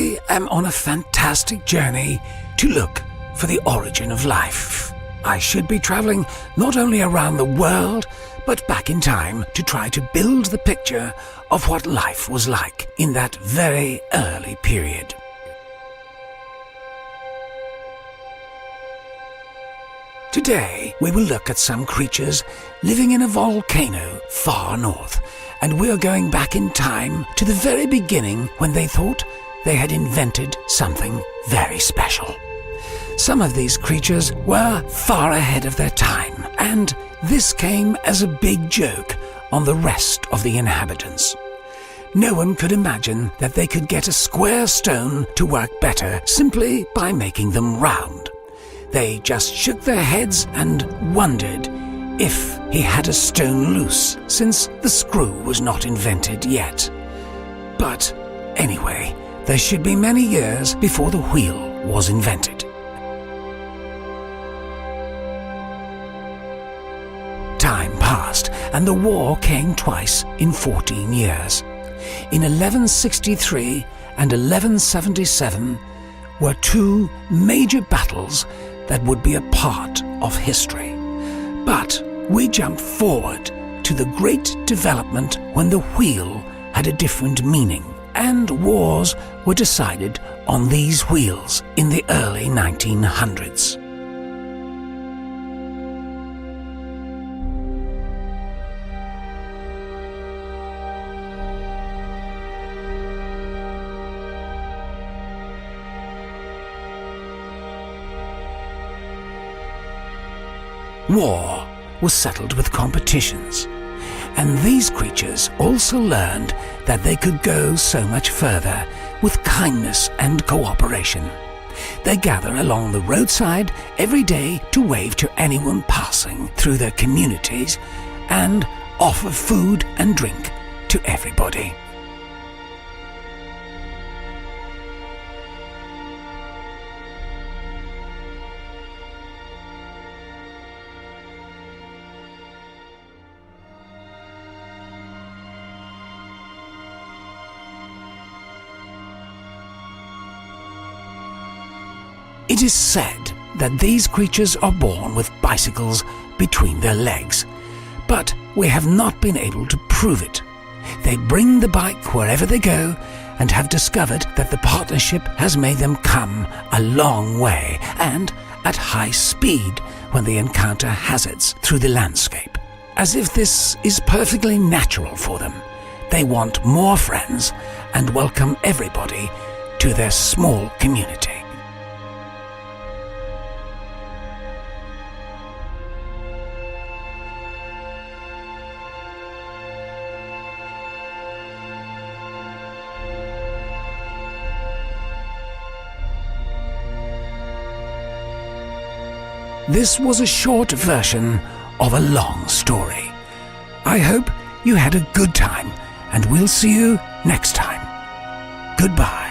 I am on a fantastic journey to look for the origin of life. I should be traveling not only around the world, but back in time to try to build the picture of what life was like in that very early period. Today, we will look at some creatures living in a volcano far north, and we are going back in time to the very beginning when they thought they had invented something very special. Some of these creatures were far ahead of their time, and this came as a big joke on the rest of the inhabitants. No one could imagine that they could get a square stone to work better simply by making them round. They just shook their heads and wondered if he had a stone loose, since the screw was not invented yet. But anyway, there should be many years before the wheel was invented. Time passed, and the war came twice in 14 years. In 1163 and 1177 were two major battles that would be a part of history. But we jump forward to the great development when the wheel had a different meaning, and wars were decided on these wheels in the early 1900s. War was settled with competitions, and these creatures also learned that they could go so much further with kindness and cooperation. They gather along the roadside every day to wave to anyone passing through their communities and offer food and drink to everybody. It is said that these creatures are born with bicycles between their legs, but we have not been able to prove it. They bring the bike wherever they go and have discovered that the partnership has made them come a long way and at high speed when they encounter hazards through the landscape. As if this is perfectly natural for them, they want more friends and welcome everybody to their small community. This was a short version of a long story. I hope you had a good time, and we'll see you next time. Goodbye.